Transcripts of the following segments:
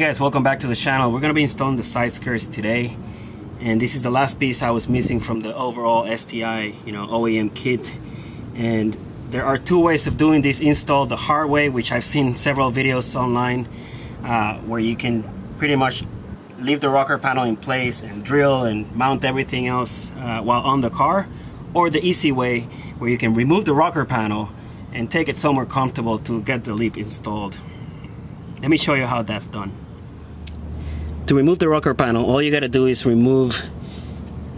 guys, welcome back to the channel. We're going to be installing the side skirts today, and this is the last piece I was missing from the overall STI OEM kit. And there are two ways of doing this install: the hard way, which I've seen several videos online, where you can pretty much leave the rocker panel in place and drill and mount everything else while on the car, or the easy way, where you can remove the rocker panel and take it somewhere comfortable to get the leaf installed. Let me show you how that's done. To remove the rocker panel, all you gotta do is remove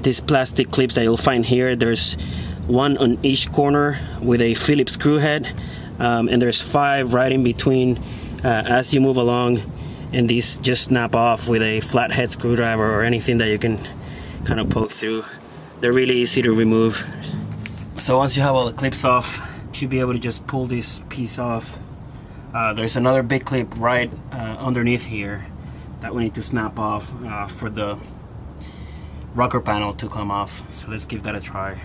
these plastic clips that you'll find here. There's one on each corner with a Phillips screw head, and there's 5 right in between as you move along, and these just snap off with a flathead screwdriver or anything that you can kind of poke through. They're really easy to remove. So once you have all the clips off, you should be able to just pull this piece off. There's another big clip right underneath here that we need to snap off for the rocker panel to come off. So let's give that a try.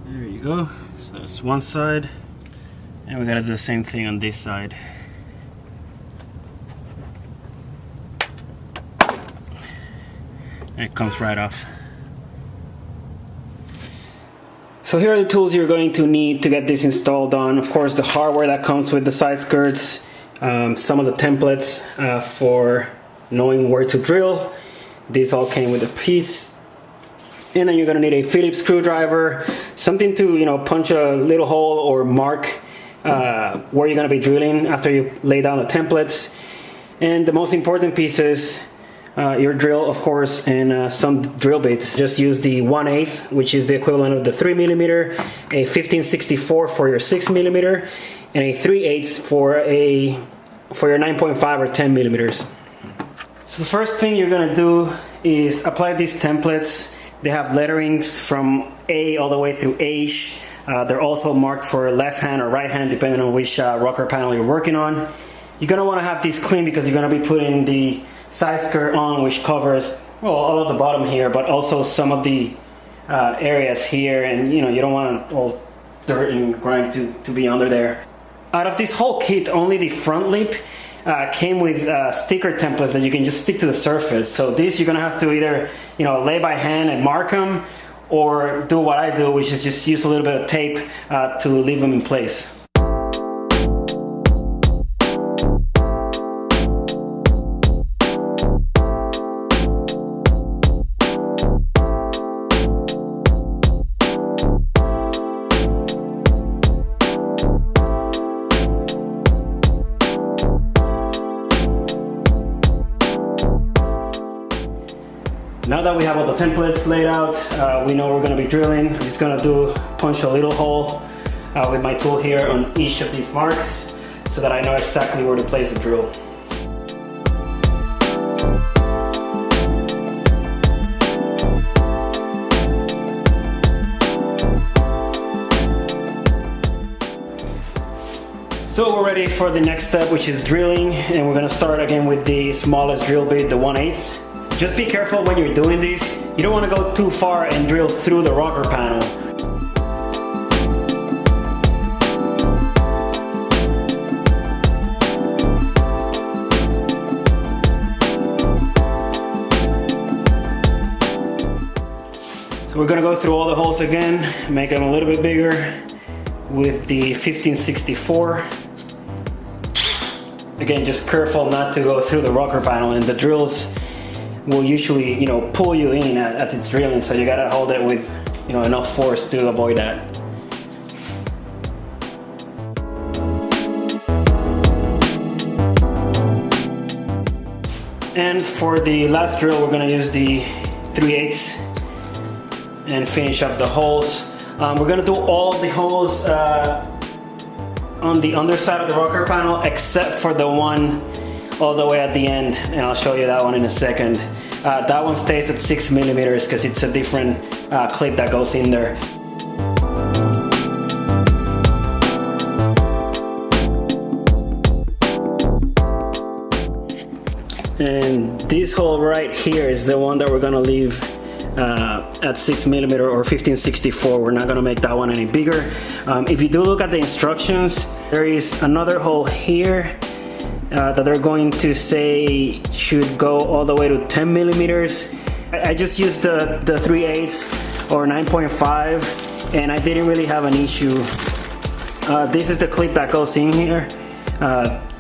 There you go. So that's one side, and we gotta do the same thing on this side. And it comes right off. So here are the tools you're going to need to get this installed on. Of course, the hardware that comes with the side skirts, some of the templates for knowing where to drill. These all came with a piece. And then you're going to need a Phillips screwdriver, something to punch a little hole or mark where you're going to be drilling after you lay down the templates. And the most important pieces, your drill, of course, and some drill bits. Just use the 1/8, which is the equivalent of the 3mm, a 1564 for your 6mm, and a 3/8 for your 9.5 or 10mm. So the first thing you're gonna do is apply these templates. They have letterings from A all the way through H. They're also marked for left hand or right hand, depending on which rocker panel you're working on. You're gonna want to have these clean because you're gonna be putting the side skirt on, which covers all of the bottom here, but also some of the areas here, and you don't want all dirt and grime to be under there. Out of this whole kit, only the front lip came with sticker templates that you can just stick to the surface. So these you're gonna have to either lay by hand and mark them, or do what I do, which is just use a little bit of tape to leave them in place. Now that we have all the templates laid out, we know we're going to be drilling. I'm just going to punch a little hole with my tool here on each of these marks so that I know exactly where to place the drill. So we're ready for the next step, which is drilling, and we're going to start again with the smallest drill bit, the 1/8. Just be careful when you're doing this. You don't want to go too far and drill through the rocker panel. So we're going to go through all the holes again, make them a little bit bigger with the 1564. Again, just careful not to go through the rocker panel, and the drills will usually pull you in as it's drilling, so you gotta hold it with enough force to avoid that. And for the last drill, we're gonna use the 3/8 and finish up the holes. We're gonna do all the holes on the underside of the rocker panel except for the one all the way at the end, and I'll show you that one in a second. That one stays at 6mm because it's a different clip that goes in there. And this hole right here is the one that we're gonna leave at 6mm or 1564. We're not gonna make that one any bigger. If you do look at the instructions, there is another hole here that they're going to say should go all the way to 10mm. I just used the 3/8 or 9.5 and I didn't really have an issue. This is the clip that goes in here,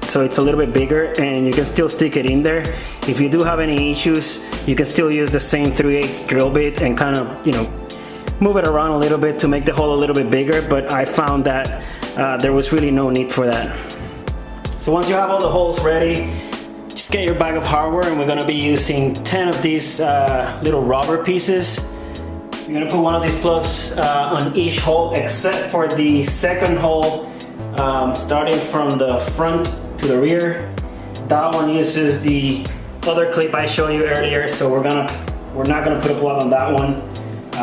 so it's a little bit bigger and you can still stick it in there. If you do have any issues, you can still use the same 3/8 drill bit and kind of, you know, move it around a little bit to make the hole a little bit bigger, but I found that there was really no need for that. So once you have all the holes ready, just get your bag of hardware, and we're gonna be using 10 of these little rubber pieces. You're gonna put one of these plugs on each hole except for the second hole, starting from the front to the rear. That one uses the other clip I showed you earlier, so we're not gonna put a plug on that one.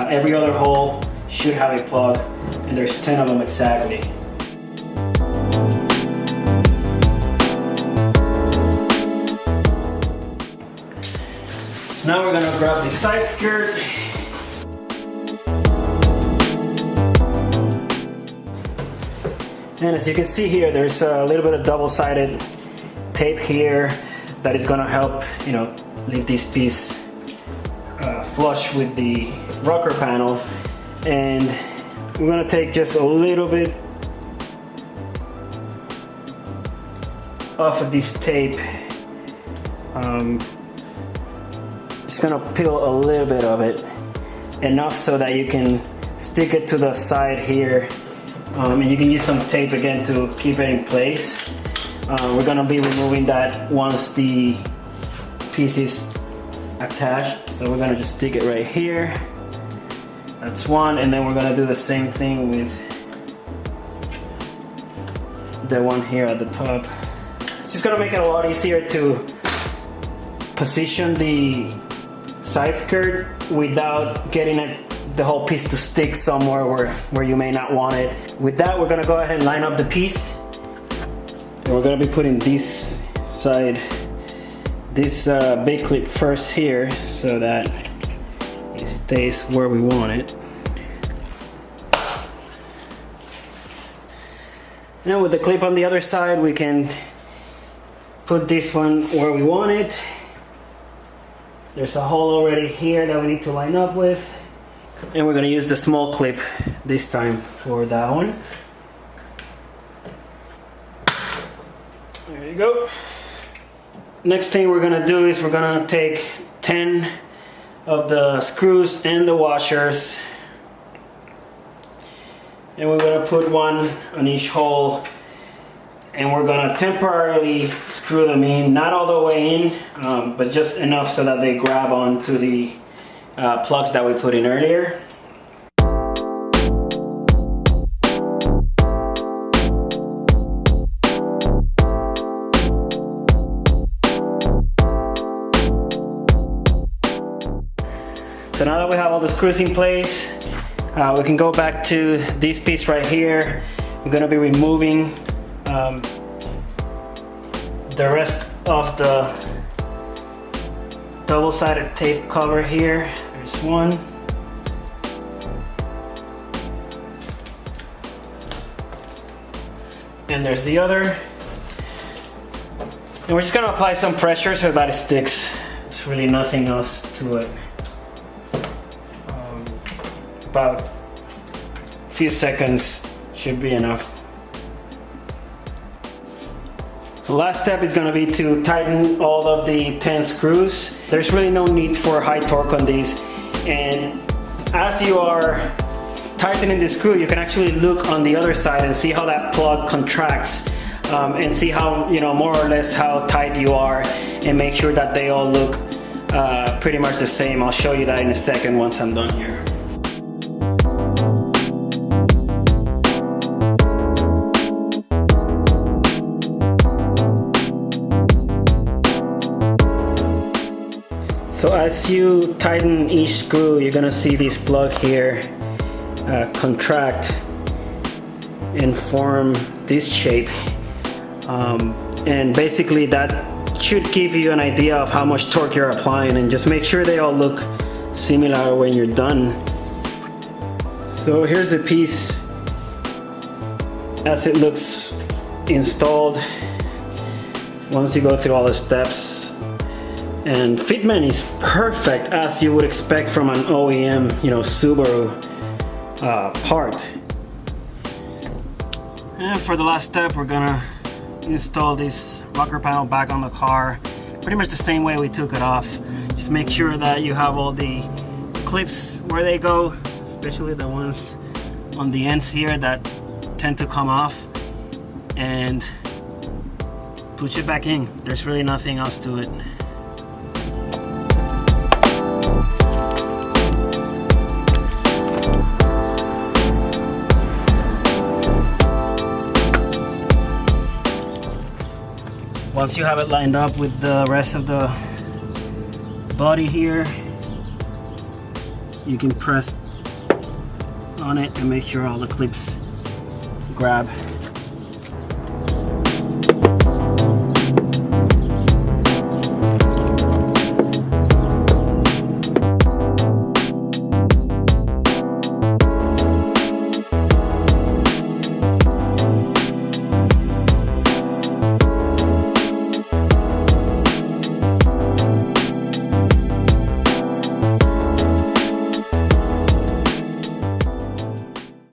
Every other hole should have a plug, and there's 10 of them exactly. So now we're gonna grab the side skirt. And as you can see here, there's a little bit of double-sided tape here that is gonna help, you know, leave this piece flush with the rocker panel. And we're gonna take just a little bit off of this tape. Just gonna peel a little bit of it, enough so that you can stick it to the side here. And you can use some tape again to keep it in place. We're gonna be removing that once the piece is attached. So we're gonna just stick it right here. That's one, and then we're gonna do the same thing with the one here at the top. It's just gonna make it a lot easier to position the side skirt without getting the whole piece to stick somewhere where you may not want it. With that, we're gonna go ahead and line up the piece. And we're gonna be putting this side, this big clip first here so that it stays where we want it. Now with the clip on the other side, we can put this one where we want it. There's a hole already here that we need to line up with. And we're gonna use the small clip this time for that one. There you go. Next thing we're gonna do is we're gonna take 10 of the screws and the washers, and we're gonna put one on each hole, and we're gonna temporarily screw them in, not all the way in, but just enough so that they grab onto the plugs that we put in earlier. So now that we have all the screws in place, we can go back to this piece right here. We're going to be removing the rest of the double-sided tape cover here. There's one. And there's the other. And we're just going to apply some pressure so that it sticks. There's really nothing else to it. About a few seconds should be enough. The last step is going to be to tighten all of the 10 screws. There's really no need for high torque on these, and as you are tightening the screw, you can actually look on the other side and see how that plug contracts, and see how, you know, more or less how tight you are, and make sure that they all look pretty much the same. I'll show you that in a second once I'm done here. So as you tighten each screw, you're gonna see this plug here contract and form this shape, and basically that should give you an idea of how much torque you're applying, and just make sure they all look similar when you're done. So here's the piece as it looks installed once you go through all the steps. And fitment is perfect, as you would expect from an OEM, Subaru part. And for the last step, we're gonna install this rocker panel back on the car pretty much the same way we took it off. Just make sure that you have all the clips where they go, especially the ones on the ends here that tend to come off, and push it back in. There's really nothing else to it. Once you have it lined up with the rest of the body here, you can press on it and make sure all the clips grab.